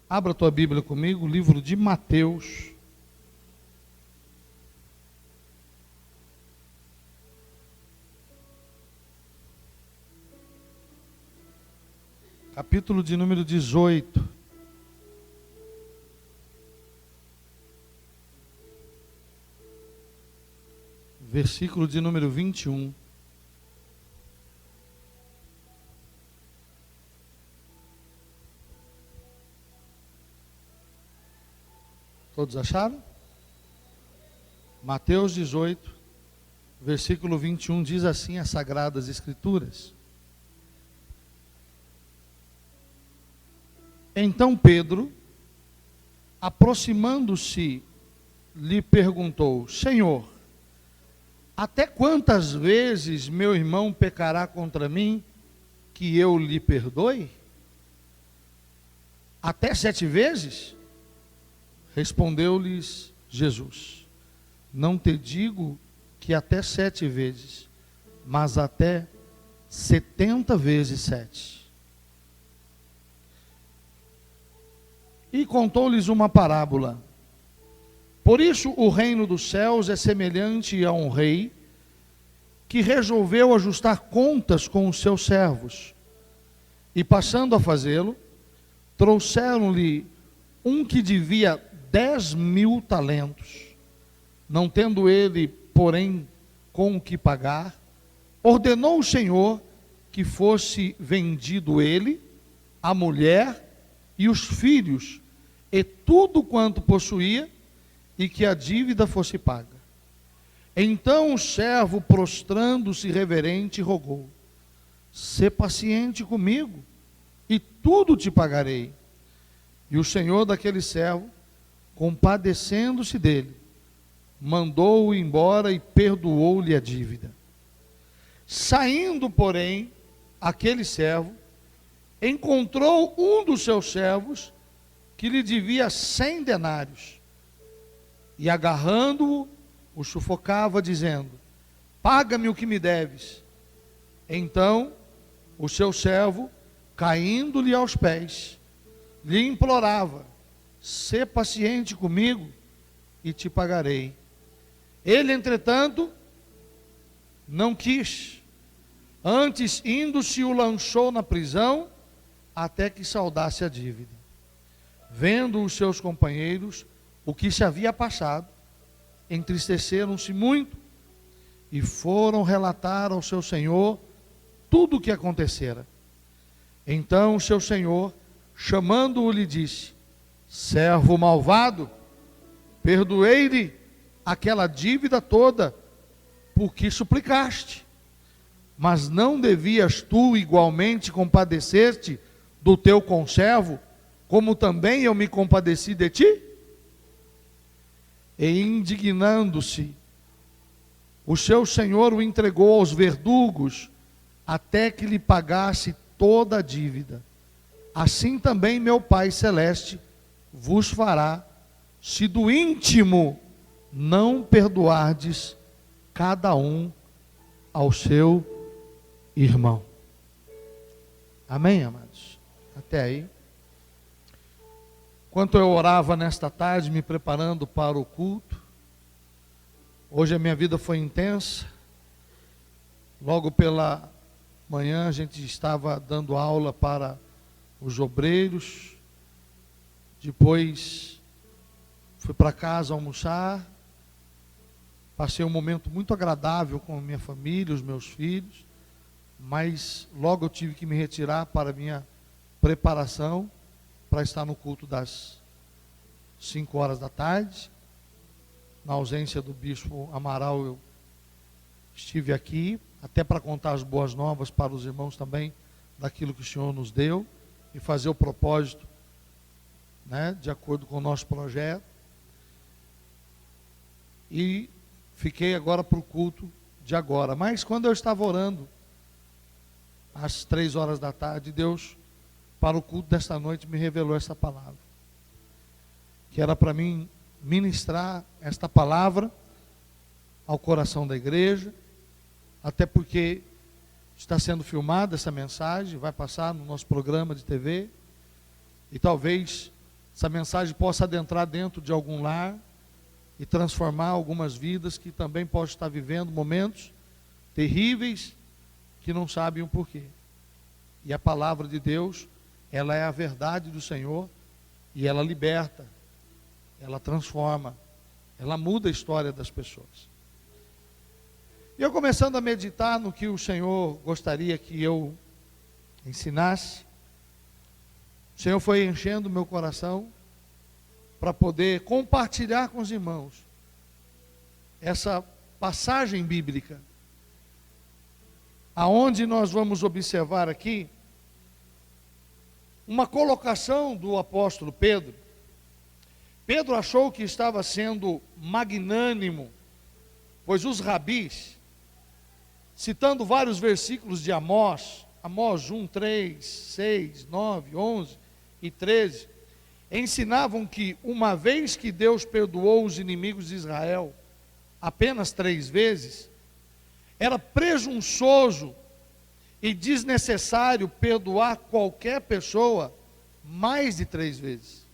Abra a tua Bíblia comigo, livro de Mateus. Capítulo de número 18. Versículo de número 21. Todos acharam? Mateus 18, versículo 21, diz assim as Sagradas Escrituras. Então Pedro, aproximando-se, lhe perguntou: Senhor, até quantas vezes meu irmão pecará contra mim, que eu lhe perdoe? Até 7 vezes? Respondeu-lhes Jesus: não te digo que até 7 vezes, mas até 70 vezes 7. E contou-lhes uma parábola. Por isso o reino dos céus é semelhante a um rei que resolveu ajustar contas com os seus servos. E passando a fazê-lo, trouxeram-lhe um que devia 10.000 talentos. Não tendo ele, porém, com o que pagar, ordenou o Senhor que fosse vendido ele, a mulher e os filhos, e tudo quanto possuía, e que a dívida fosse paga. Então o servo, prostrando-se reverente, rogou: sê paciente comigo, e tudo te pagarei. E o senhor daquele servo, compadecendo-se dele, mandou-o embora e perdoou-lhe a dívida. Saindo, porém, aquele servo encontrou um dos seus servos que lhe devia 100 denários, e agarrando-o, o sufocava, dizendo: paga-me o que me deves. Então o seu servo, caindo-lhe aos pés, lhe implorava: sê paciente comigo e te pagarei. Ele, entretanto, não quis. Antes, indo-se, o lançou na prisão até que saldasse a dívida. Vendo os seus companheiros o que se havia passado, entristeceram-se muito e foram relatar ao seu senhor tudo o que acontecera. Então o seu senhor, chamando-o, lhe disse: servo malvado, perdoei-lhe aquela dívida toda, porque suplicaste. Mas não devias tu igualmente compadecer-te do teu conservo, como também eu me compadeci de ti? E indignando-se, o seu senhor o entregou aos verdugos, até que lhe pagasse toda a dívida. Assim também meu Pai Celeste vos fará, se do íntimo não perdoardes cada um ao seu irmão. Amém, amados? Até aí. Enquanto eu orava nesta tarde, me preparando para o culto, hoje a minha vida foi intensa. Logo pela manhã a gente estava dando aula para os obreiros, depois fui para casa almoçar, passei um momento muito agradável com a minha família, os meus filhos, mas logo eu tive que me retirar para a minha preparação, para estar no culto das 5 horas da tarde. Na ausência do bispo Amaral, eu estive aqui, até para contar as boas novas para os irmãos também, daquilo que o Senhor nos deu, e fazer o propósito, né, de acordo com o nosso projeto. E fiquei agora para o culto de agora. Mas quando eu estava orando, às 3 horas da tarde, Deus, para o culto desta noite, me revelou essa palavra, que era para mim ministrar esta palavra ao coração da igreja, até porque está sendo filmada essa mensagem, vai passar no nosso programa de TV, e talvez essa mensagem possa adentrar dentro de algum lar e transformar algumas vidas que também possam estar vivendo momentos terríveis que não sabem o porquê. E a palavra de Deus, ela é a verdade do Senhor e ela liberta, ela transforma, ela muda a história das pessoas. E eu começando a meditar no que o Senhor gostaria que eu ensinasse, o Senhor foi enchendo o meu coração para poder compartilhar com os irmãos essa passagem bíblica, aonde nós vamos observar aqui uma colocação do apóstolo Pedro. Pedro achou que estava sendo magnânimo, pois os rabis, citando vários versículos de Amós 1, 3, 6, 9, 11 e 13, ensinavam que uma vez que Deus perdoou os inimigos de Israel apenas 3 vezes, era presunçoso e desnecessário perdoar qualquer pessoa mais de 3 vezes.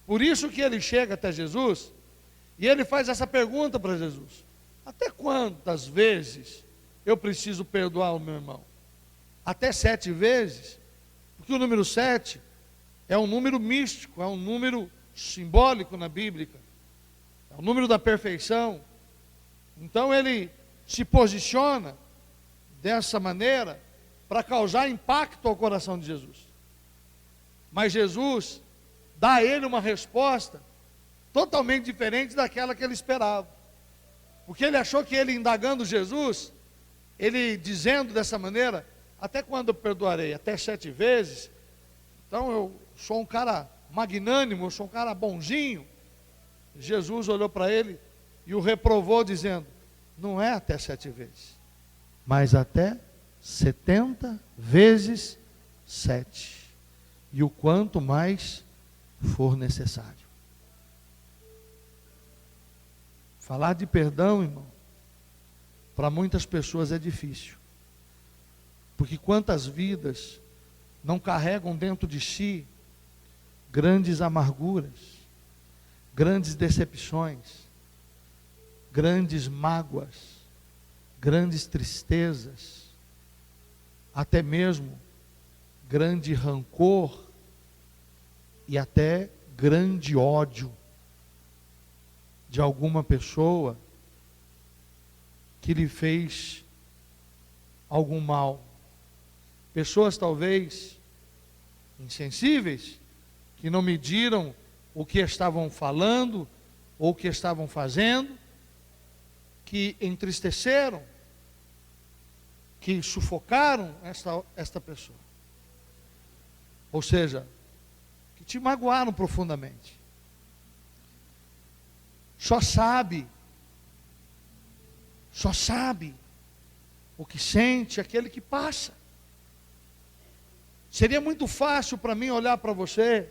Por isso que ele chega até Jesus e ele faz essa pergunta para Jesus: até quantas vezes eu preciso perdoar o meu irmão? Até 7 vezes? Porque o número 7 é um número místico, é um número simbólico na Bíblia, é o número da perfeição. Então ele se posiciona dessa maneira para causar impacto ao coração de Jesus. Mas Jesus dá a ele uma resposta totalmente diferente daquela que ele esperava. Porque ele achou que ele, indagando Jesus, ele dizendo dessa maneira: até quando eu perdoarei? Até 7 vezes? Então eu sou um cara magnânimo, eu sou um cara bonzinho. Jesus olhou para ele e o reprovou dizendo: não é até 7 vezes, mas até 70 vezes 7. E o quanto mais for necessário. Falar de perdão, irmão, para muitas pessoas é difícil. Porque quantas vidas não carregam dentro de si grandes amarguras, grandes decepções, grandes mágoas, grandes tristezas, até mesmo grande rancor e até grande ódio de alguma pessoa que lhe fez algum mal. Pessoas talvez insensíveis, que não mediram o que estavam falando ou o que estavam fazendo, que entristeceram, que sufocaram esta pessoa. Ou seja, que te magoaram profundamente. Só sabe o que sente aquele que passa. Seria muito fácil para mim olhar para você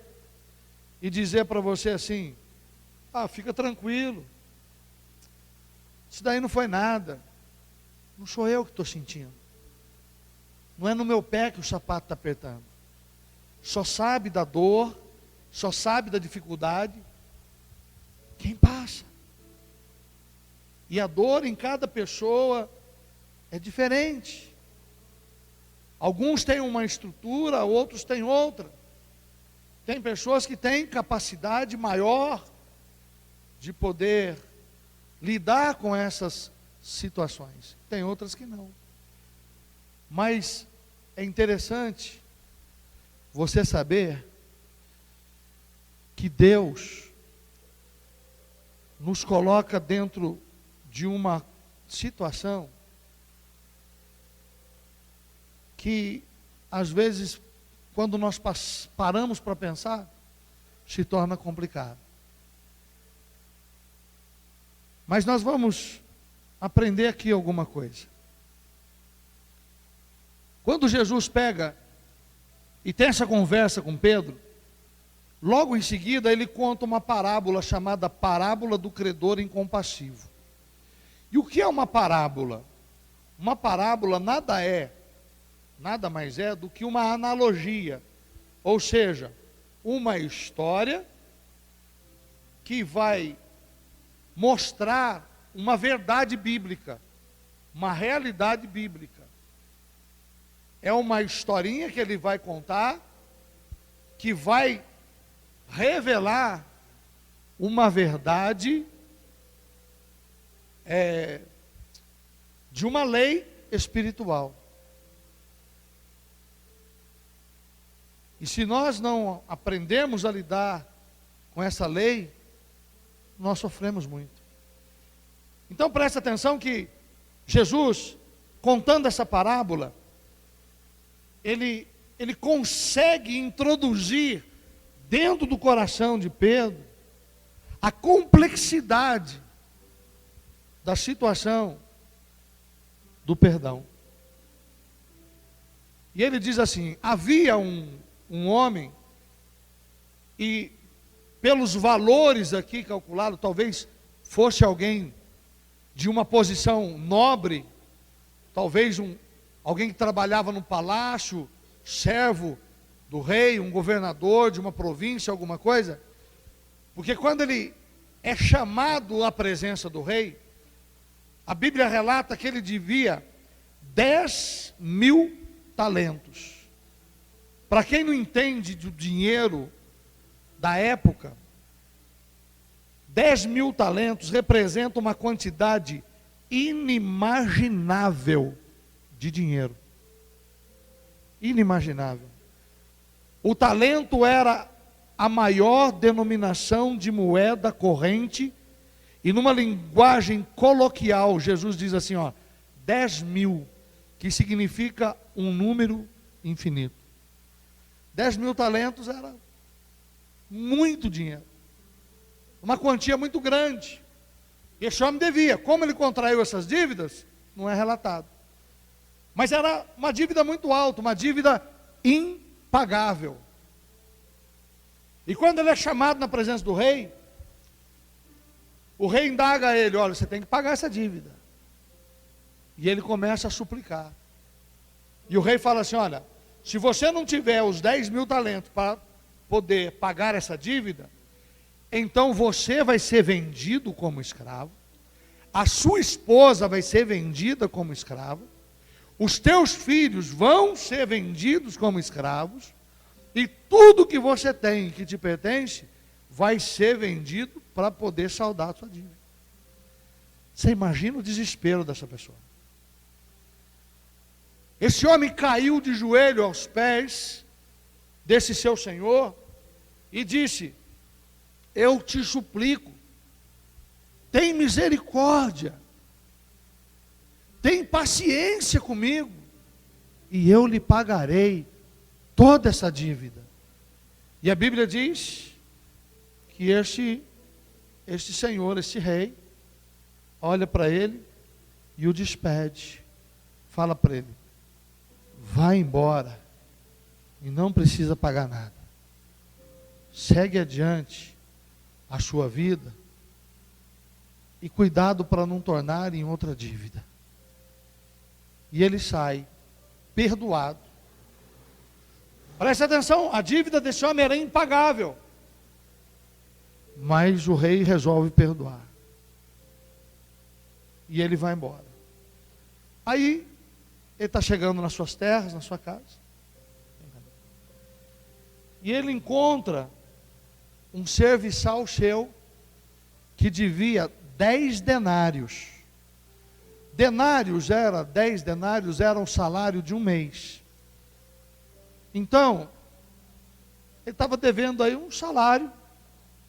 e dizer para você assim: fica tranquilo, isso daí não foi nada, não sou eu que estou sentindo, não é no meu pé que o sapato está apertando. Só sabe da dor, só sabe da dificuldade quem passa. E a dor em cada pessoa é diferente. Alguns têm uma estrutura, outros têm outra. Tem pessoas que têm capacidade maior de poder lidar com essas situações. Tem outras que não. Mas é interessante você saber que Deus nos coloca dentro de uma situação que, às vezes, quando nós paramos para pensar, se torna complicado. Mas nós vamos aprender aqui alguma coisa. Quando Jesus pega e tem essa conversa com Pedro, logo em seguida ele conta uma parábola chamada parábola do credor incompassivo. E o que é uma parábola? Uma parábola nada mais é do que uma analogia. Ou seja, uma história que vai mostrar uma verdade bíblica, uma realidade bíblica. É uma historinha que ele vai contar, que vai revelar uma verdade de uma lei espiritual. E se nós não aprendemos a lidar com essa lei, nós sofremos muito. Então presta atenção que Jesus, contando essa parábola, ele consegue introduzir dentro do coração de Pedro a complexidade da situação do perdão. E ele diz assim: havia um homem, e pelos valores aqui calculados, talvez fosse alguém de uma posição nobre, talvez alguém que trabalhava no palácio, servo do rei, um governador de uma província, alguma coisa. Porque quando ele é chamado à presença do rei, a Bíblia relata que ele devia 10.000 talentos. Para quem não entende do dinheiro da época, 10.000 talentos representa uma quantidade inimaginável de dinheiro. Inimaginável. O talento era a maior denominação de moeda corrente, e numa linguagem coloquial, Jesus diz assim, 10.000, que significa um número infinito. 10.000 talentos era muito dinheiro, uma quantia muito grande. Esse homem devia. Como ele contraiu essas dívidas, não é relatado. Mas era uma dívida muito alta, uma dívida impagável. E quando ele é chamado na presença do rei, o rei indaga a ele: olha, você tem que pagar essa dívida. E ele começa a suplicar. E o rei fala assim: olha, se você não tiver os 10.000 talentos para poder pagar essa dívida, então você vai ser vendido como escravo, a sua esposa vai ser vendida como escrava, os teus filhos vão ser vendidos como escravos, e tudo que você tem que te pertence vai ser vendido para poder saldar a sua dívida. Você imagina o desespero dessa pessoa. Esse homem caiu de joelho aos pés desse seu senhor e disse: eu te suplico, tem misericórdia, tem paciência comigo, e eu lhe pagarei toda essa dívida. E a Bíblia diz que este senhor, este rei, olha para ele e o despede. Fala para ele: vai embora e não precisa pagar nada. Segue adiante a sua vida e cuidado para não tornar em outra dívida. E ele sai perdoado. Preste atenção, a dívida desse homem era impagável, mas o rei resolve perdoar. E ele vai embora. Aí ele está chegando nas suas terras, na sua casa, e ele encontra um serviçal seu que devia 10 denários. 10 denários era o salário de um mês. Então, ele estava devendo aí um salário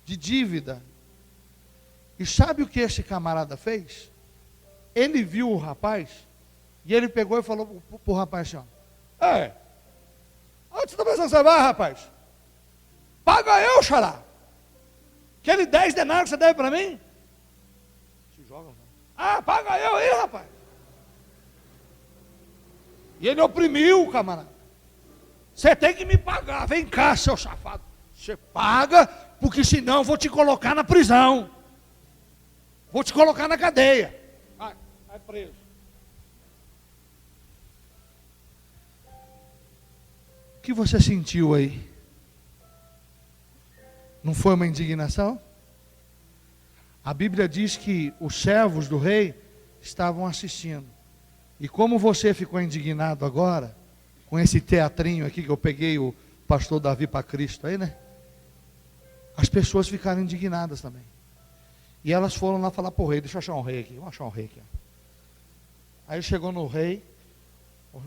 de dívida. E sabe o que esse camarada fez? Ele viu o rapaz, e ele pegou e falou para o rapaz assim: onde você está pensando que você vai, rapaz? Paga eu, xará. Aquele 10 denários que você deve para mim? Se joga. Paga eu aí, rapaz. E ele oprimiu o camarada. Você tem que me pagar. Vem cá, seu safado. Você paga, porque senão eu vou te colocar na prisão. Vou te colocar na cadeia. Vai preso. O que você sentiu aí? Não foi uma indignação? A Bíblia diz que os servos do rei estavam assistindo. E como você ficou indignado agora, com esse teatrinho aqui que eu peguei o pastor Davi para Cristo aí, né? As pessoas ficaram indignadas também. E elas foram lá falar para o rei, deixa eu achar um rei aqui, vamos achar um rei aqui. Aí chegou no rei,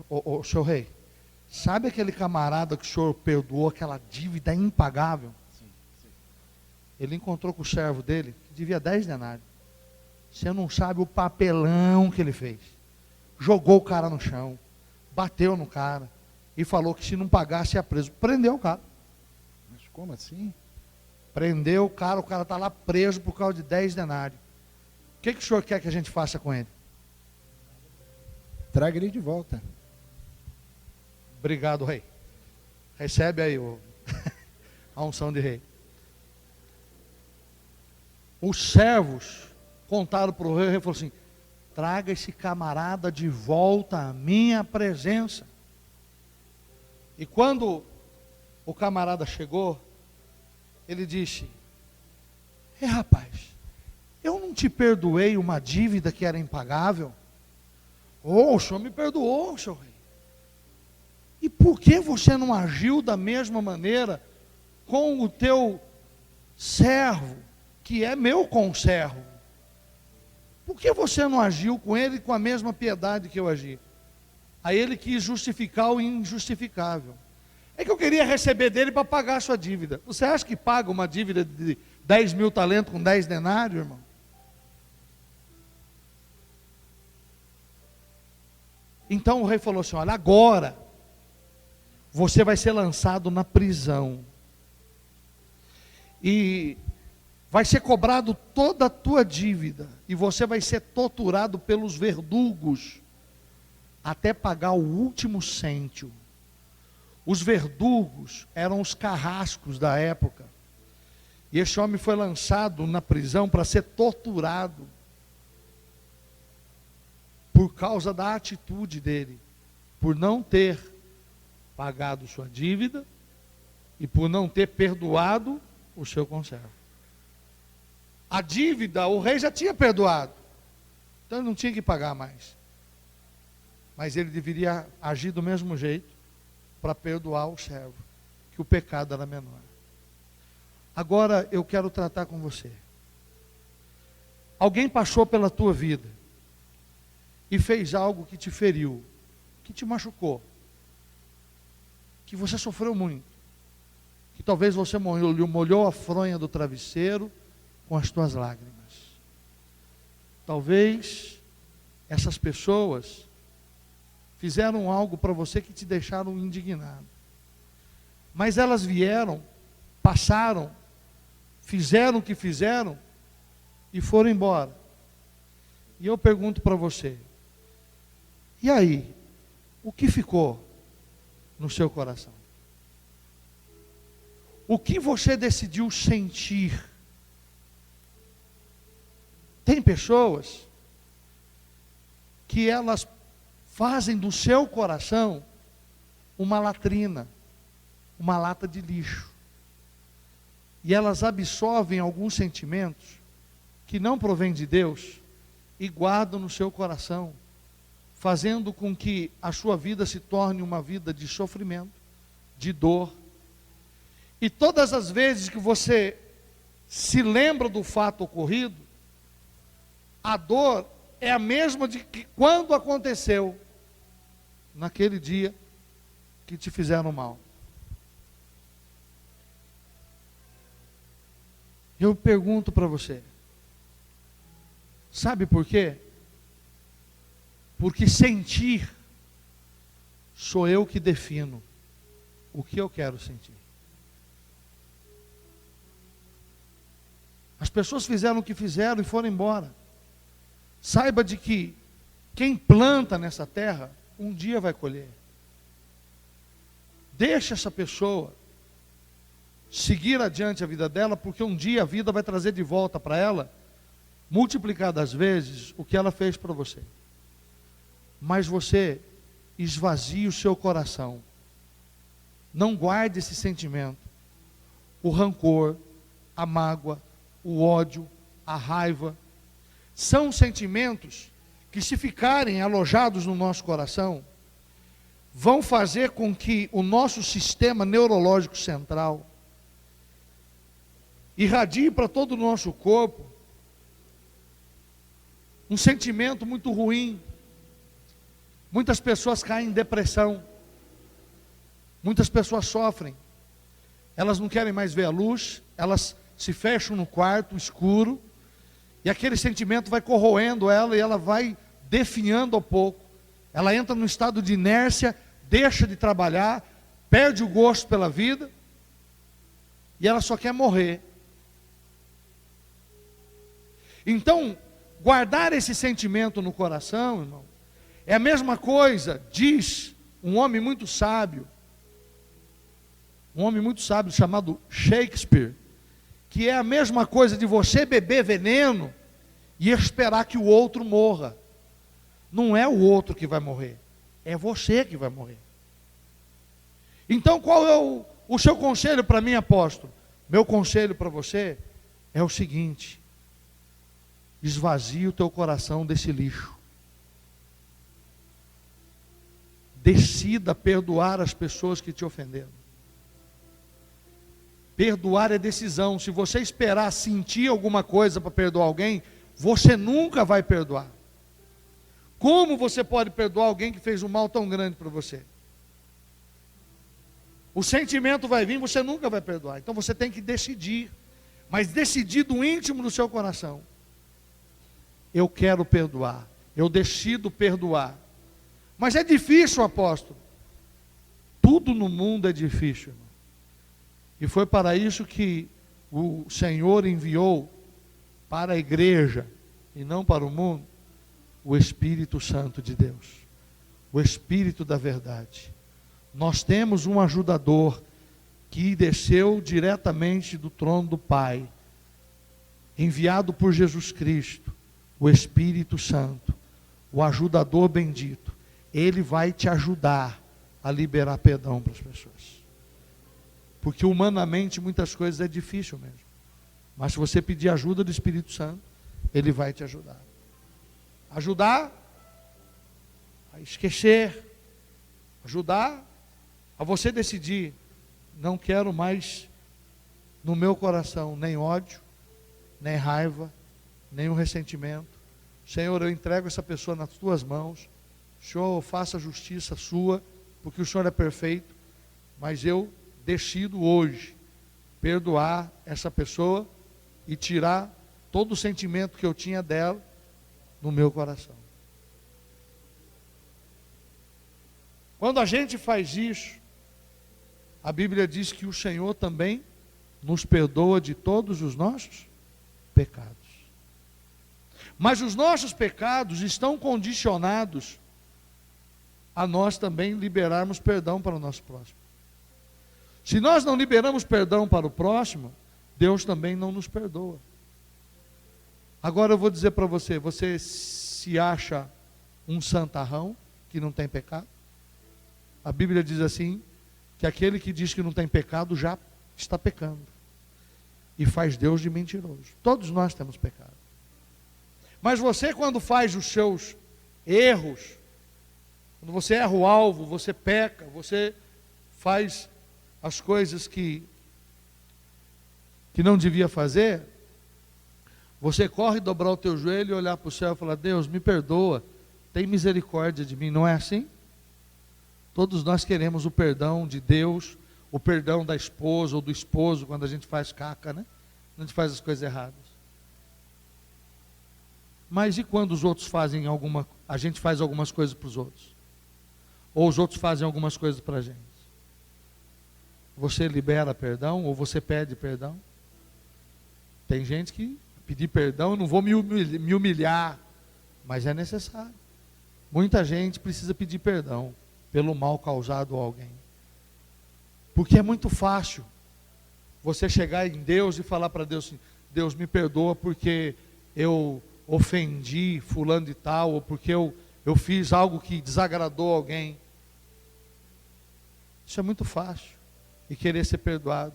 o senhor rei, sabe aquele camarada que o senhor perdoou aquela dívida impagável? Sim, sim. Ele encontrou com o servo dele, que devia 10 denários. Você não sabe o papelão que ele fez. Jogou o cara no chão, bateu no cara e falou que se não pagasse ia preso. Prendeu o cara. Mas como assim? Prendeu o cara está lá preso por causa de 10 denários. O que o senhor quer que a gente faça com ele? Traga ele de volta. Obrigado, rei. Recebe aí a unção de rei. Os servos contaram para o rei falou assim: traga esse camarada de volta à minha presença. E quando o camarada chegou, ele disse: rapaz, eu não te perdoei uma dívida que era impagável? O senhor me perdoou, senhor rei. E por que você não agiu da mesma maneira com o teu servo, que é meu conservo? Por que você não agiu com ele com a mesma piedade que eu agi? Aí ele quis justificar o injustificável. É que eu queria receber dele para pagar a sua dívida. Você acha que paga uma dívida de 10 mil talentos com 10 denários, irmão? Então o rei falou assim: olha, agora você vai ser lançado na prisão. E vai ser cobrado toda a tua dívida. E você vai ser torturado pelos verdugos até pagar o último cêntimo. Os verdugos eram os carrascos da época. E esse homem foi lançado na prisão para ser torturado por causa da atitude dele, por não ter pagado sua dívida e por não ter perdoado o seu conservo. A dívida o rei já tinha perdoado, então ele não tinha que pagar mais. Mas ele deveria agir do mesmo jeito para perdoar o servo, que o pecado era menor. Agora eu quero tratar com você. Alguém passou pela tua vida e fez algo que te feriu, que te machucou, que você sofreu muito, que talvez você molhou a fronha do travesseiro com as tuas lágrimas. Talvez essas pessoas fizeram algo para você que te deixaram indignado. Mas elas vieram, passaram, fizeram o que fizeram e foram embora. E eu pergunto para você: e aí, o que ficou no seu coração? O que você decidiu sentir? Tem pessoas que elas fazem do seu coração uma latrina, uma lata de lixo. E elas absorvem alguns sentimentos que não provêm de Deus e guardam no seu coração, fazendo com que a sua vida se torne uma vida de sofrimento, de dor. E todas as vezes que você se lembra do fato ocorrido, a dor é a mesma de que quando aconteceu, naquele dia que te fizeram mal. Eu pergunto para você, sabe por quê? Porque sentir sou eu que defino o que eu quero sentir. As pessoas fizeram o que fizeram e foram embora. Saiba de que quem planta nessa terra, um dia vai colher. Deixa essa pessoa seguir adiante a vida dela, porque um dia a vida vai trazer de volta para ela, multiplicadas vezes, o que ela fez para você. Mas você esvazie o seu coração. Não guarde esse sentimento, o rancor, a mágoa, o ódio, a raiva. São sentimentos que, se ficarem alojados no nosso coração, vão fazer com que o nosso sistema neurológico central irradie para todo o nosso corpo um sentimento muito ruim. Muitas pessoas caem em depressão, muitas pessoas sofrem, elas não querem mais ver a luz, elas se fecham no quarto escuro, e aquele sentimento vai corroendo ela, e ela vai definhando ao pouco, ela entra num estado de inércia, deixa de trabalhar, perde o gosto pela vida, e ela só quer morrer. Então, guardar esse sentimento no coração, irmão, é a mesma coisa, diz um homem muito sábio chamado Shakespeare, que é a mesma coisa de você beber veneno e esperar que o outro morra. Não é o outro que vai morrer, é você que vai morrer. Então, qual é o seu conselho para mim, apóstolo? Meu conselho para você é o seguinte: esvazie o teu coração desse lixo. Decida perdoar as pessoas que te ofenderam. Perdoar é decisão. Se você esperar sentir alguma coisa para perdoar alguém, você nunca vai perdoar. Como você pode perdoar alguém que fez um mal tão grande para você? O sentimento vai vir, você nunca vai perdoar. Então você tem que decidir, mas decidir do íntimo do seu coração: eu quero perdoar, eu decido perdoar. Mas é difícil, apóstolo. Tudo no mundo é difícil, irmão. E foi para isso que o Senhor enviou para a igreja, e não para o mundo, o Espírito Santo de Deus, o Espírito da verdade. Nós temos um ajudador que desceu diretamente do trono do Pai, enviado por Jesus Cristo, o Espírito Santo, o ajudador bendito. Ele vai te ajudar a liberar perdão para as pessoas. Porque humanamente muitas coisas é difícil mesmo. Mas se você pedir ajuda do Espírito Santo, ele vai te ajudar. Ajudar a esquecer. Ajudar a você decidir: não quero mais no meu coração nem ódio, nem raiva, nem um ressentimento. Senhor, eu entrego essa pessoa nas tuas mãos. Senhor, faça a justiça sua, porque o Senhor é perfeito, mas eu decido hoje perdoar essa pessoa e tirar todo o sentimento que eu tinha dela no meu coração. Quando a gente faz isso, a Bíblia diz que o Senhor também nos perdoa de todos os nossos pecados. Mas os nossos pecados estão condicionados a nós também liberarmos perdão para o nosso próximo. Se nós não liberamos perdão para o próximo, Deus também não nos perdoa. Agora eu vou dizer para você: você se acha um santarrão que não tem pecado? A Bíblia diz assim, que aquele que diz que não tem pecado já está pecando, e faz Deus de mentiroso. Todos nós temos pecado. Mas você, quando faz os seus erros, quando você erra o alvo, você peca, você faz as coisas que não devia fazer, você corre dobrar o teu joelho e olhar para o céu e falar: Deus, me perdoa, tem misericórdia de mim. Não é assim? Todos nós queremos o perdão de Deus, o perdão da esposa ou do esposo, quando a gente faz caca, né? Quando a gente faz as coisas erradas. Mas e quando os outros fazem a gente faz algumas coisas para os outros? Ou os outros fazem algumas coisas para a gente? Você libera perdão ou você pede perdão? Tem gente que pedir perdão, eu não vou me humilhar, mas é necessário. Muita gente precisa pedir perdão pelo mal causado a alguém. Porque é muito fácil você chegar em Deus e falar para Deus assim: Deus, me perdoa porque eu ofendi fulano de tal, ou porque eu fiz algo que desagradou alguém. Isso é muito fácil, e querer ser perdoado.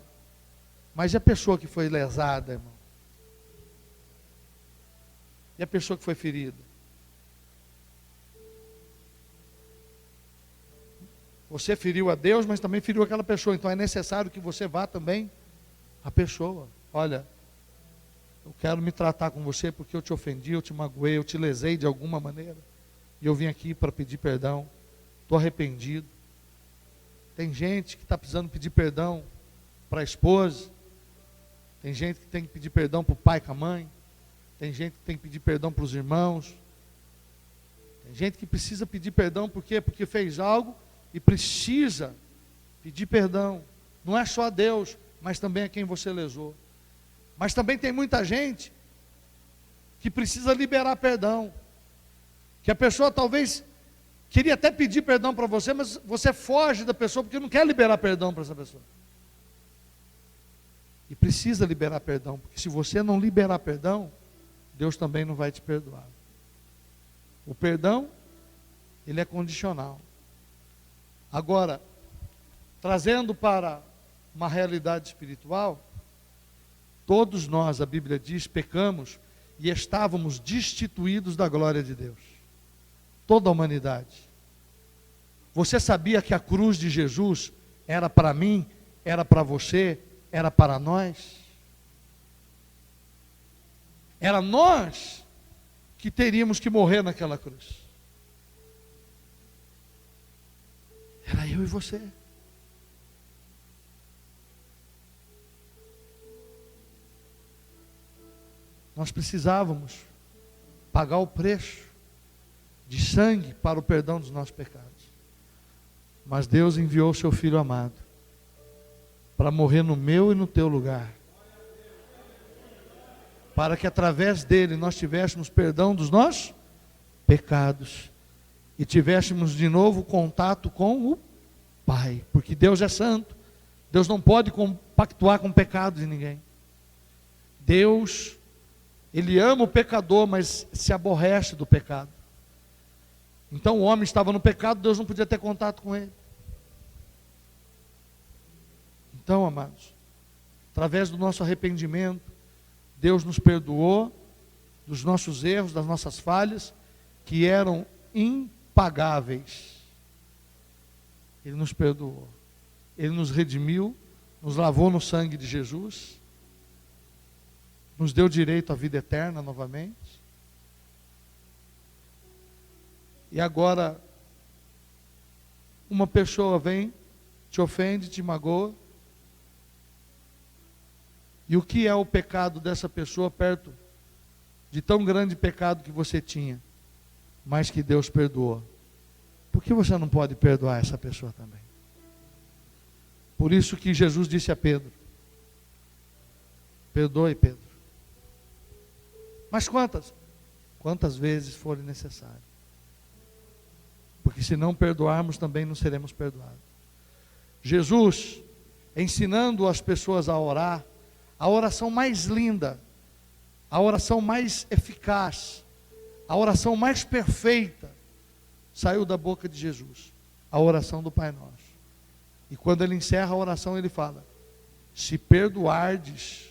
Mas e a pessoa que foi lesada, irmão? E a pessoa que foi ferida? Você feriu a Deus, mas também feriu aquela pessoa. Então é necessário que você vá também à pessoa. Olha, eu quero me tratar com você porque eu te ofendi, eu te magoei, eu te lesei de alguma maneira. E eu vim aqui para pedir perdão. Estou arrependido. Tem gente que está precisando pedir perdão para a esposa. Tem gente que tem que pedir perdão para o pai, com a mãe. Tem gente que tem que pedir perdão para os irmãos. Tem gente que precisa pedir perdão por quê? Porque fez algo e precisa pedir perdão. Não é só a Deus, mas também a quem você lesou. Mas também tem muita gente que precisa liberar perdão. Que a pessoa talvez queria até pedir perdão para você, mas você foge da pessoa porque não quer liberar perdão para essa pessoa. E precisa liberar perdão, porque se você não liberar perdão, Deus também não vai te perdoar. O perdão, ele é condicional. Agora, trazendo para uma realidade espiritual, todos nós, a Bíblia diz, pecamos e estávamos destituídos da glória de Deus. Toda a humanidade. Você sabia que a cruz de Jesus era para mim, era para você, era para nós? Era nós que teríamos que morrer naquela cruz. Era eu e você. Nós precisávamos pagar o preço de sangue para o perdão dos nossos pecados. Mas Deus enviou o seu Filho amado para morrer no meu e no teu lugar, para que através dele nós tivéssemos perdão dos nossos pecados e tivéssemos de novo contato com o Pai, porque Deus é santo. Deus não pode compactuar com o pecado de ninguém. Deus, Ele ama o pecador, mas se aborrece do pecado. Então o homem estava no pecado, Deus não podia ter contato com ele. Então, amados, através do nosso arrependimento, Deus nos perdoou dos nossos erros, das nossas falhas, que eram impagáveis. Ele nos perdoou. Ele nos redimiu, nos lavou no sangue de Jesus, nos deu direito à vida eterna novamente. E agora, uma pessoa vem, te ofende, te magoa. E o que é o pecado dessa pessoa perto de tão grande pecado que você tinha, mas que Deus perdoou? Por que você não pode perdoar essa pessoa também? Por isso que Jesus disse a Pedro: perdoe, Pedro. Mas quantas? Quantas vezes forem necessárias. Porque se não perdoarmos, também não seremos perdoados. Jesus, ensinando as pessoas a orar, a oração mais linda, a oração mais eficaz, a oração mais perfeita, saiu da boca de Jesus, a oração do Pai Nosso. E quando ele encerra a oração, ele fala: se perdoardes,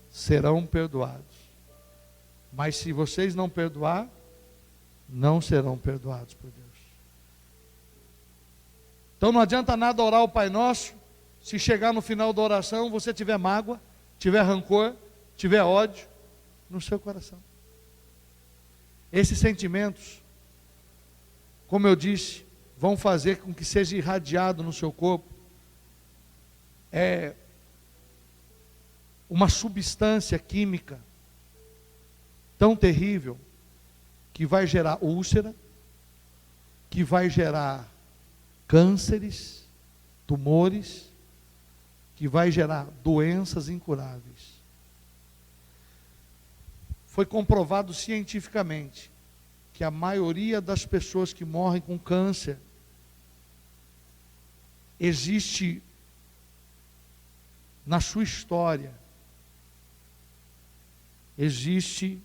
serão perdoados. Mas se vocês não perdoar, não serão perdoados por Deus. Então não adianta nada orar o Pai Nosso, se chegar no final da oração, você tiver mágoa, tiver rancor, tiver ódio no seu coração. Esses sentimentos, como eu disse, vão fazer com que seja irradiado no seu corpo uma substância química tão terrível, que vai gerar úlcera, que vai gerar cânceres, tumores, que vai gerar doenças incuráveis. Foi comprovado cientificamente que a maioria das pessoas que morrem com câncer, existe na sua história, existe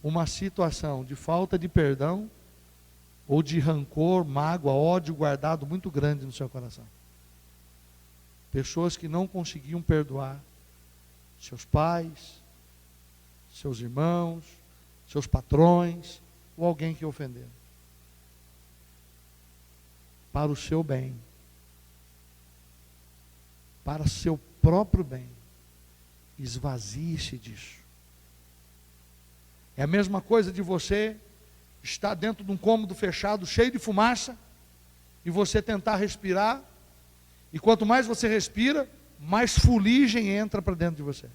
uma situação de falta de perdão, ou de rancor, mágoa, ódio guardado muito grande no seu coração. Pessoas que não conseguiam perdoar seus pais, seus irmãos, seus patrões, ou alguém que ofenderam. Para o seu bem. Para seu próprio bem. Esvazie-se disso. É a mesma coisa de você estar dentro de um cômodo fechado, cheio de fumaça, e você tentar respirar, e quanto mais você respira, mais fuligem entra para dentro de você.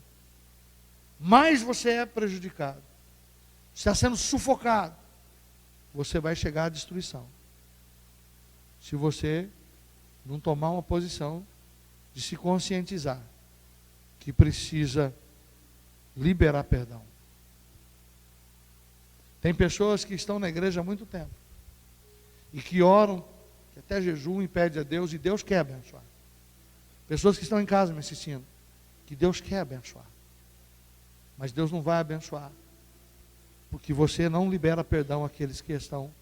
Mais você é prejudicado. Você está sendo sufocado. Você vai chegar à destruição. Se você não tomar uma posição de se conscientizar que precisa liberar perdão. Tem pessoas que estão na igreja há muito tempo e que oram, que até jejum e pedem a Deus, e Deus quer abençoar. Pessoas que estão em casa me assistindo, que Deus quer abençoar, mas Deus não vai abençoar porque você não libera perdão àqueles que estão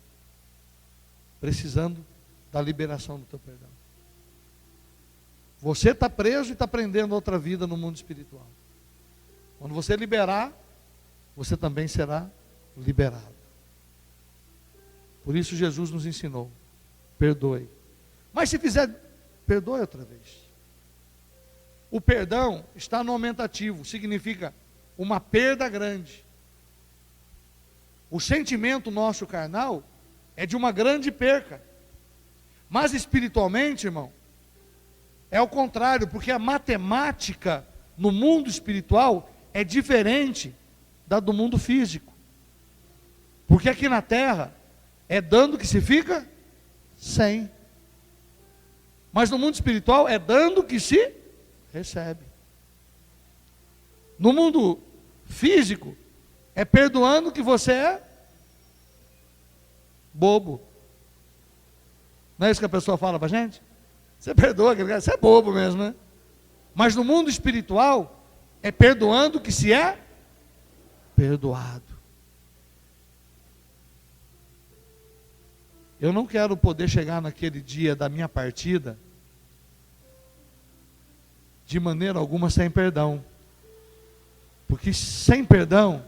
precisando da liberação do teu perdão. Você está preso e está prendendo outra vida no mundo espiritual. Quando você liberar, você também será liberado. Por isso Jesus nos ensinou: perdoe. Mas se fizer, perdoe outra vez. O perdão está no aumentativo, significa uma perda grande. O sentimento nosso carnal é de uma grande perca. Mas espiritualmente, irmão, é o contrário, porque a matemática no mundo espiritual é diferente da do mundo físico. Porque aqui na terra é dando que se fica sem. Mas no mundo espiritual é dando que se recebe. No mundo físico é perdoando que você é bobo. Não é isso que a pessoa fala para a gente? Você perdoa aquele cara, você é bobo mesmo, né? Mas no mundo espiritual é perdoando que se é perdoado. Eu não quero poder chegar naquele dia da minha partida de maneira alguma sem perdão. Porque sem perdão,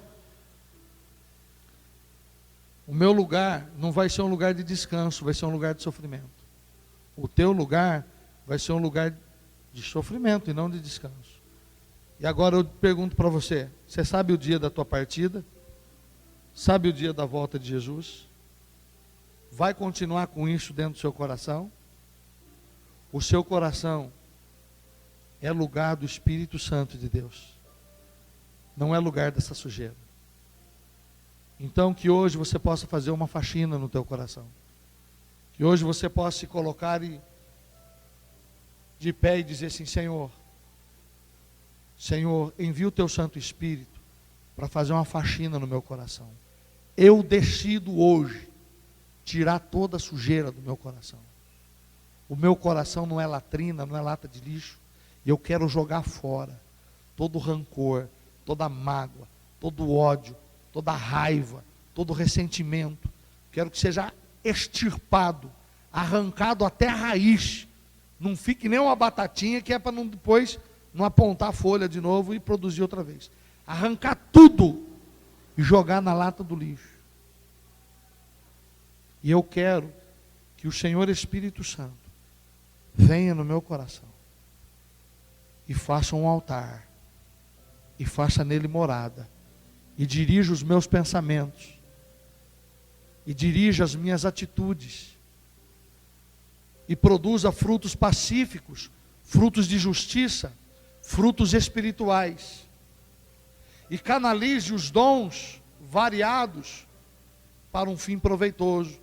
o meu lugar não vai ser um lugar de descanso, vai ser um lugar de sofrimento. O teu lugar vai ser um lugar de sofrimento e não de descanso. E agora eu pergunto para você: você sabe o dia da tua partida? Sabe o dia da volta de Jesus? Vai continuar com isso dentro do seu coração? O seu coração é lugar do Espírito Santo de Deus. Não é lugar dessa sujeira. Então que hoje você possa fazer uma faxina no teu coração. Que hoje você possa se colocar de pé e dizer assim: Senhor, envia o teu Santo Espírito para fazer uma faxina no meu coração. Eu decido hoje tirar toda a sujeira do meu coração. O meu coração não é latrina, não é lata de lixo. E eu quero jogar fora todo o rancor, toda a mágoa, todo o ódio, toda a raiva, todo o ressentimento. Quero que seja extirpado, arrancado até a raiz. Não fique nem uma batatinha, que é para não depois não apontar a folha de novo e produzir outra vez. Arrancar tudo e jogar na lata do lixo. E eu quero que o Senhor Espírito Santo venha no meu coração e faça um altar, e faça nele morada, e dirija os meus pensamentos, e dirija as minhas atitudes, e produza frutos pacíficos, frutos de justiça, frutos espirituais, e canalize os dons variados para um fim proveitoso,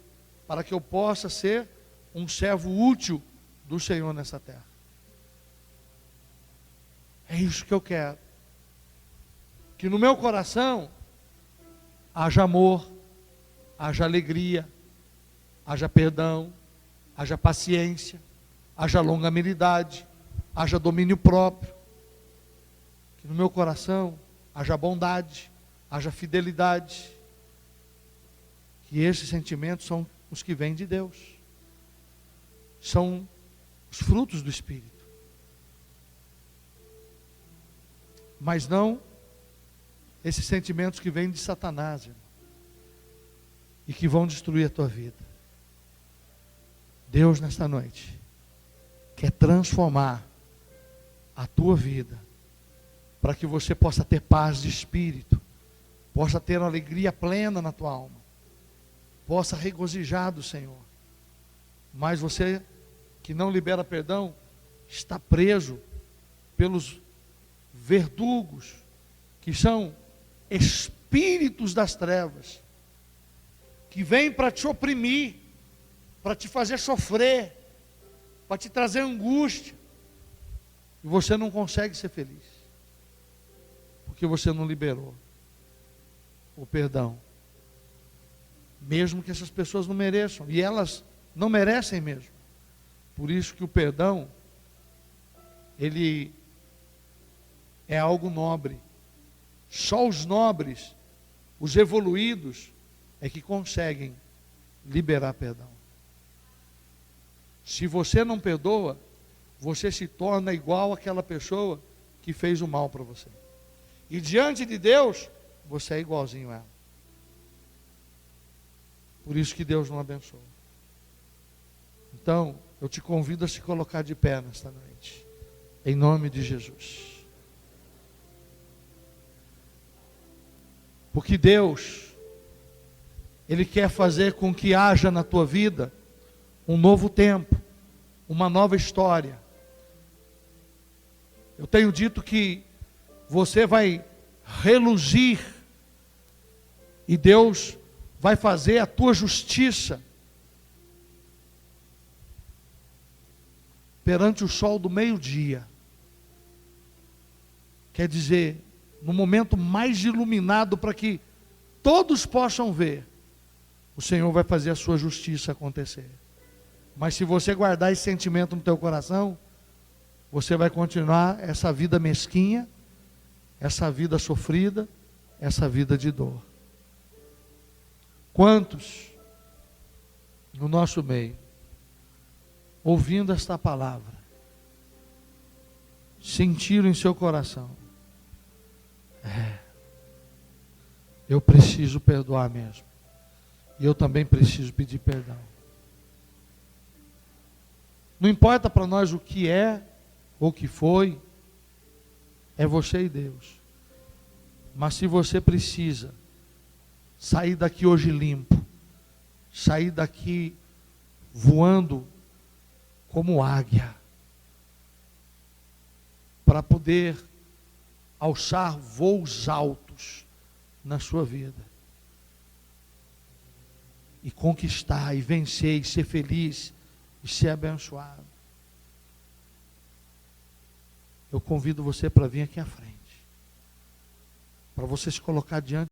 para que eu possa ser um servo útil do Senhor nessa terra. É isso que eu quero. Que no meu coração haja amor, haja alegria, haja perdão, haja paciência, haja longanimidade, haja domínio próprio. Que no meu coração haja bondade, haja fidelidade. Que esses sentimentos são os que vêm de Deus. São os frutos do Espírito. mas não esses sentimentos que vêm de Satanás, irmão, e que vão destruir a tua vida. Deus, nesta noite, quer transformar a tua vida, para que você possa ter paz de espírito, possa ter uma alegria plena na tua alma, possa regozijar do Senhor. Mas você que não libera perdão, está preso pelos verdugos, que são espíritos das trevas, que vêm para te oprimir, para te fazer sofrer, para te trazer angústia, e você não consegue ser feliz, porque você não liberou o perdão, mesmo que essas pessoas não mereçam, e elas não merecem mesmo. Por isso que o perdão, ele é algo nobre. Só os nobres, os evoluídos, é que conseguem liberar perdão. Se você não perdoa, você se torna igual àquela pessoa que fez o mal para você. E diante de Deus, você é igualzinho a ela. Por isso que Deus não abençoa. Então, eu te convido a se colocar de pé nesta noite, em nome de Jesus. Porque Deus, Ele quer fazer com que haja na tua vida um novo tempo, uma nova história. Eu tenho dito que você vai reluzir, e Deus vai fazer a tua justiça perante o sol do meio-dia. Quer dizer, no momento mais iluminado, para que todos possam ver, o Senhor vai fazer a sua justiça acontecer. Mas se você guardar esse sentimento no teu coração, você vai continuar essa vida mesquinha, essa vida sofrida, essa vida de dor. Quantos no nosso meio, ouvindo esta palavra, sentiram em seu coração: eu preciso perdoar mesmo, e eu também preciso pedir perdão. Não importa para nós o que é ou o que foi, é você e Deus. Mas se você precisa sair daqui hoje limpo, sair daqui voando como águia, para poder alçar voos altos na sua vida, e conquistar, e vencer, e ser feliz, e ser abençoado, eu convido você para vir aqui à frente, para você se colocar diante